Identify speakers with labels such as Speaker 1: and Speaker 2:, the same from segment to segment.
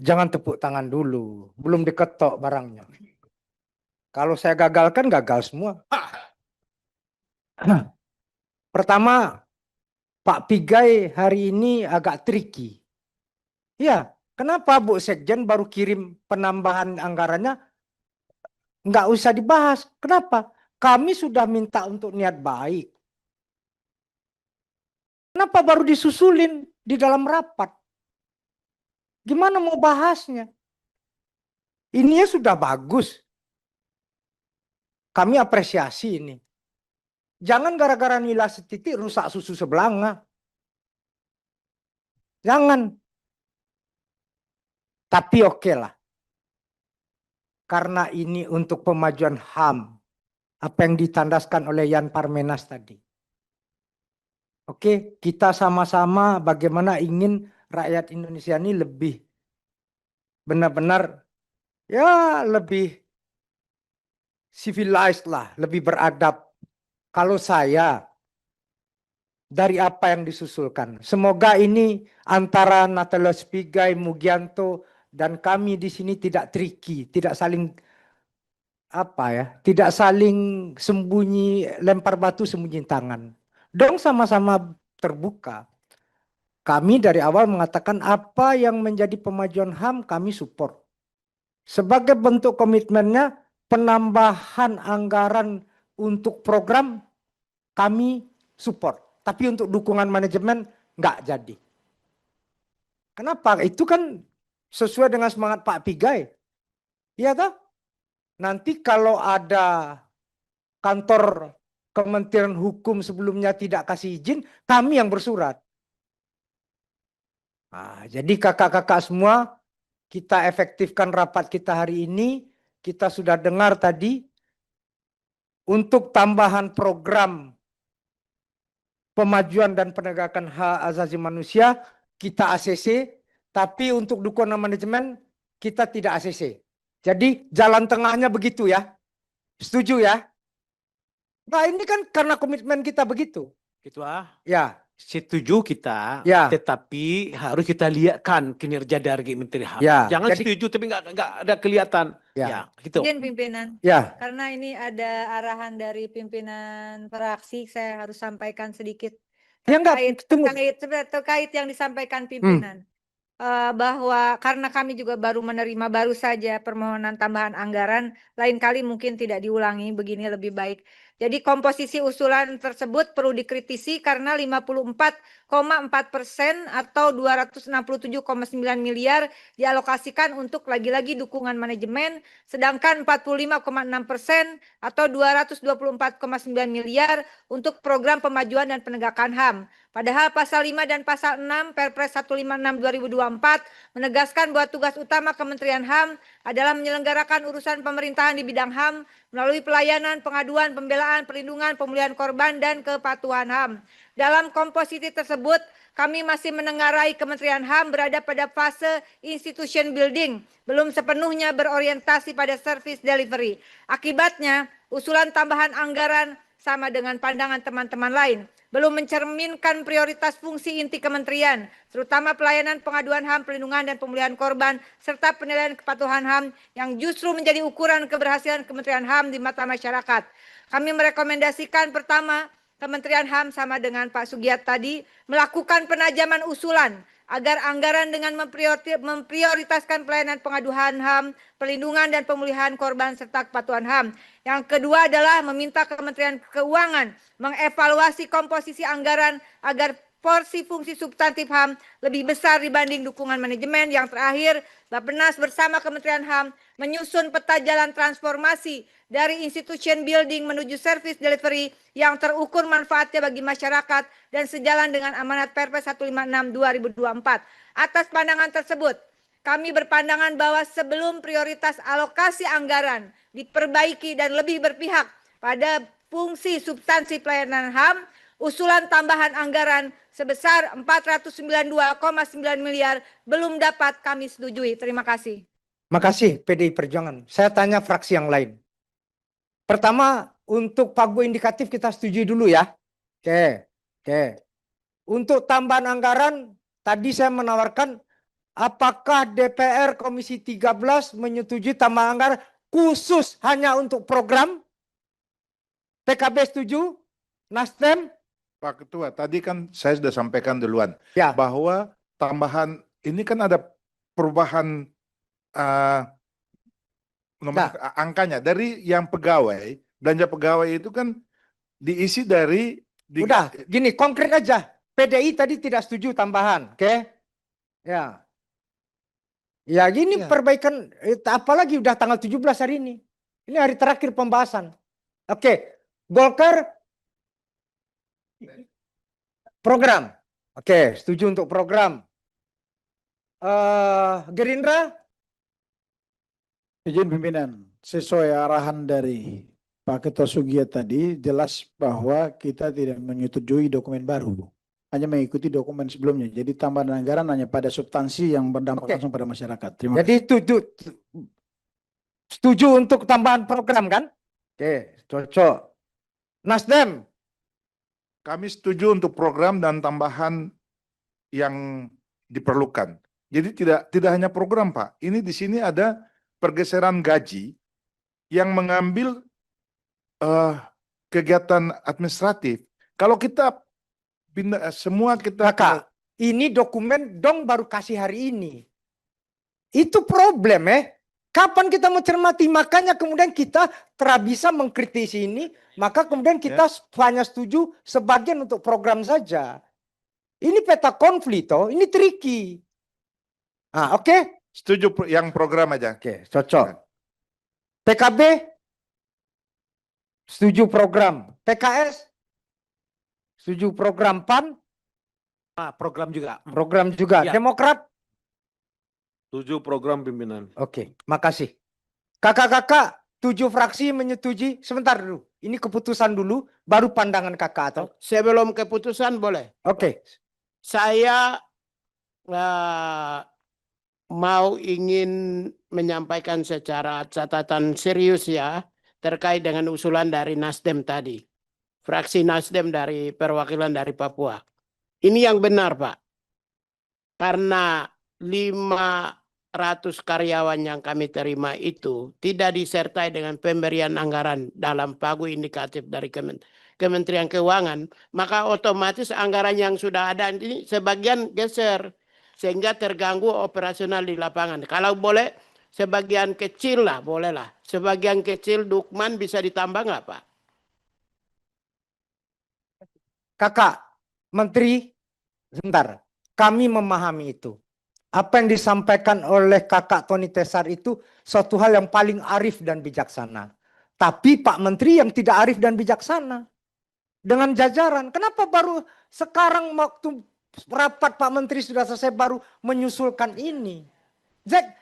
Speaker 1: Jangan tepuk tangan dulu, belum diketok barangnya. Kalau saya gagalkan, gagal semua. Pertama, Pak Pigai hari ini agak tricky. Ya, kenapa Bu Sekjen baru kirim penambahan anggarannya? Nggak usah dibahas. Kenapa? Kami sudah minta untuk niat baik. Kenapa baru disusulin di dalam rapat? Gimana mau bahasnya? Ini sudah bagus. Kami apresiasi ini. Jangan gara-gara nilai setitik rusak susu sebelanga. Jangan. Tapi oke lah. Karena ini untuk pemajuan HAM. Apa yang ditandaskan oleh Yan Parmenas tadi. Oke, kita sama-sama bagaimana ingin rakyat Indonesia ini lebih benar-benar ya lebih civilized lah, lebih beradab. Kalau saya dari apa yang disusulkan. Semoga ini antara Natalius Pigai, Mugianto dan kami di sini tidak tricky, tidak saling tidak saling sembunyi, lempar batu sembunyi tangan. Dong sama-sama terbuka. Kami dari awal mengatakan apa yang menjadi pemajuan HAM kami support. Sebagai bentuk komitmennya penambahan anggaran untuk program kami support. Tapi untuk dukungan manajemen nggak jadi. Kenapa? Itu kan sesuai dengan semangat Pak Pigai. Iya toh? Nanti kalau ada kantor Kementerian Hukum sebelumnya tidak kasih izin, kami yang bersurat. Nah, jadi kakak-kakak semua, kita efektifkan rapat kita hari ini. Kita sudah dengar tadi, untuk tambahan program pemajuan dan penegakan hak asasi manusia, kita ACC, tapi untuk dukungan manajemen, kita tidak ACC. Jadi jalan tengahnya begitu ya. Setuju ya? Nah ini kan karena komitmen kita begitu.
Speaker 2: Gitu ah.
Speaker 1: Ya.
Speaker 2: Setuju kita,
Speaker 1: Ya.
Speaker 2: tetapi harus kita lihatkan kinerja dari Menteri HAM.
Speaker 1: Ya.
Speaker 2: Jangan
Speaker 1: Jadi,
Speaker 2: setuju tapi nggak ada kelihatan.
Speaker 1: Ya.
Speaker 2: Gitu.
Speaker 3: Izin pimpinan.
Speaker 1: Ya.
Speaker 3: Karena ini ada arahan dari pimpinan fraksi, saya harus sampaikan sedikit
Speaker 1: Ya, enggak,
Speaker 3: terkait yang disampaikan pimpinan. Bahwa karena kami juga baru menerima baru saja permohonan tambahan anggaran, lain kali mungkin tidak diulangi, begini lebih baik. Jadi komposisi usulan tersebut perlu dikritisi karena 54,4% atau 267,9 miliar dialokasikan untuk lagi-lagi dukungan manajemen, sedangkan 45,6% atau 224,9 miliar untuk program pemajuan dan penegakan HAM. Padahal pasal 5 dan pasal 6 Perpres 156 2024 menegaskan bahwa tugas utama Kementerian HAM adalah menyelenggarakan urusan pemerintahan di bidang HAM melalui pelayanan, pengaduan, pembelaan, perlindungan, pemulihan korban, dan kepatuhan HAM. Dalam komposisi tersebut, kami masih menengarai Kementerian HAM berada pada fase institution building, belum sepenuhnya berorientasi pada service delivery. Akibatnya, usulan tambahan anggaran sama dengan pandangan teman-teman lain, belum mencerminkan prioritas fungsi inti kementerian, terutama pelayanan pengaduan HAM, perlindungan dan pemulihan korban, serta penilaian kepatuhan HAM yang justru menjadi ukuran keberhasilan Kementerian HAM di mata masyarakat. Kami merekomendasikan pertama, Kementerian HAM sama dengan Pak Sugiat tadi, melakukan penajaman usulan agar anggaran dengan memprioritaskan pelayanan pengaduan HAM, perlindungan dan pemulihan korban serta kepatuhan HAM. Yang kedua adalah meminta Kementerian Keuangan mengevaluasi komposisi anggaran agar porsi fungsi substantif HAM lebih besar dibanding dukungan manajemen. Yang terakhir, Bappenas bersama Kementerian HAM menyusun peta jalan transformasi dari institution building menuju service delivery yang terukur manfaatnya bagi masyarakat dan sejalan dengan amanat Perpres 156 2024. Atas pandangan tersebut, kami berpandangan bahwa sebelum prioritas alokasi anggaran diperbaiki dan lebih berpihak pada fungsi substansi pelayanan HAM, usulan tambahan anggaran sebesar 492,9 miliar belum dapat kami setujui. Terima kasih.
Speaker 1: Makasih PDI Perjuangan. Saya tanya fraksi yang lain. Pertama, untuk pagu indikatif kita setujui dulu ya. Oke. Untuk tambahan anggaran, tadi saya menawarkan apakah DPR Komisi 13 menyetujui tambahan anggaran khusus hanya untuk program? PKB setuju? Nasdem?
Speaker 4: Pak Ketua, tadi kan saya sudah sampaikan duluan
Speaker 1: Ya.
Speaker 4: bahwa tambahan ini kan ada perubahan angkanya dari yang pegawai, belanja pegawai itu kan diisi dari
Speaker 1: Udah, gini konkret aja. PDI tadi tidak setuju tambahan, oke? Ya. Ya gini
Speaker 4: Ya.
Speaker 1: perbaikan, apalagi udah tanggal 17 hari ini. Ini hari terakhir pembahasan. Oke, Golkar program. Oke, setuju untuk program. Gerindra?
Speaker 5: Izin pimpinan, sesuai arahan dari Pak Ketua Sugiya tadi, jelas bahwa kita tidak menyetujui dokumen baru. Hanya mengikuti dokumen sebelumnya. Jadi tambahan anggaran hanya pada substansi yang berdampak
Speaker 1: Oke.
Speaker 5: langsung pada masyarakat. Terima
Speaker 1: Jadi setuju untuk tambahan program kan? Oke, cocok. Nasdem?
Speaker 4: kami setuju untuk program dan tambahan yang diperlukan. Jadi tidak hanya program, Pak. Ini di sini ada pergeseran gaji yang mengambil kegiatan administratif. Kalau kita pindah semua kita
Speaker 1: Kakak, ini dokumen dong baru kasih hari ini. Itu problem Kapan kita mencermati? Makanya kemudian kita bisa mengkritisi ini. Maka kemudian kita hanya setuju sebagian untuk program saja. Ini peta konflik toh. Ini tricky. Oke?
Speaker 4: setuju yang program aja.
Speaker 1: Oke, cocok. PKB? Setuju program. PKS? Setuju program. PAN?
Speaker 2: Program juga.
Speaker 1: Program juga.
Speaker 2: Ya.
Speaker 1: Demokrat?
Speaker 6: Setuju program pimpinan.
Speaker 1: Oke, makasih. Kakak-kakak, 7 fraksi menyetujui. Sebentar dulu. Ini keputusan dulu, baru pandangan kakak atau?
Speaker 7: Sebelum keputusan boleh.
Speaker 1: Oke.
Speaker 7: Saya mau ingin menyampaikan secara catatan serius ya terkait dengan usulan dari Nasdem tadi. Fraksi Nasdem dari perwakilan dari Papua. Ini yang benar, Pak. Karena 500 karyawan yang kami terima itu tidak disertai dengan pemberian anggaran dalam pagu indikatif dari Kementerian Keuangan, maka otomatis anggaran yang sudah ada ini sebagian geser sehingga terganggu operasional di lapangan. Kalau boleh sebagian kecil lah, bolehlah. Sebagian kecil Dukman bisa ditambah nggak, Pak?
Speaker 1: Kakak, Menteri, sebentar. Kami memahami itu. Apa yang disampaikan oleh kakak Tony Tesar itu suatu hal yang paling arif dan bijaksana. Tapi Pak Menteri yang tidak arif dan bijaksana. Dengan jajaran. Kenapa baru sekarang waktu rapat Pak Menteri sudah selesai baru menyusulkan ini?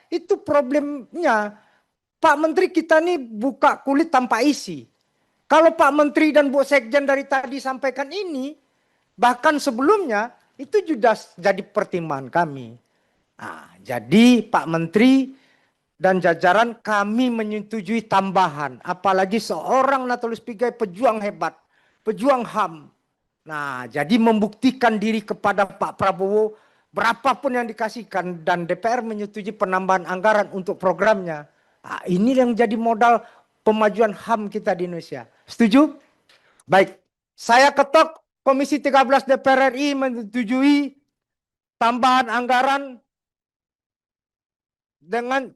Speaker 1: Itu problemnya. Pak Menteri kita nih buka kulit tanpa isi. Kalau Pak Menteri dan Bu Sekjen dari tadi sampaikan ini, bahkan sebelumnya, itu sudah jadi pertimbangan kami. Jadi Pak Menteri dan jajaran kami menyetujui tambahan. Apalagi seorang Natalius Pigai pejuang hebat, pejuang HAM. Jadi membuktikan diri kepada Pak Prabowo berapapun yang dikasihkan dan DPR menyetujui penambahan anggaran untuk programnya. Ini yang jadi modal pemajuan HAM kita di Indonesia. Setuju? Baik. Saya ketok Komisi 13 DPR RI menyetujui tambahan anggaran dengan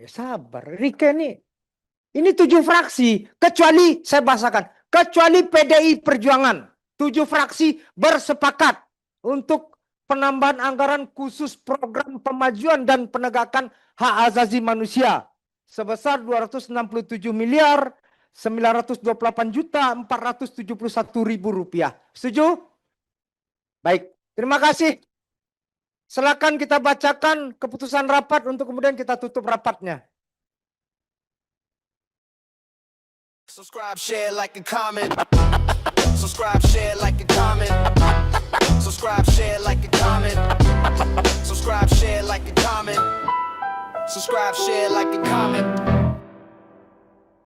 Speaker 1: sabar. Rike ini 7 fraksi. Kecuali saya bahasakan. Kecuali PDI Perjuangan. 7 fraksi bersepakat untuk penambahan anggaran khusus program pemajuan dan penegakan hak asasi manusia sebesar 267.928.471.000 rupiah. Setuju? Baik, terima kasih. Silakan kita bacakan keputusan rapat untuk kemudian kita tutup rapatnya.
Speaker 8: Subscribe, share, like, and comment. Subscribe, share, like, and comment. Subscribe, share, like, and comment. Subscribe, share, like, and comment. Subscribe, share, like, and comment.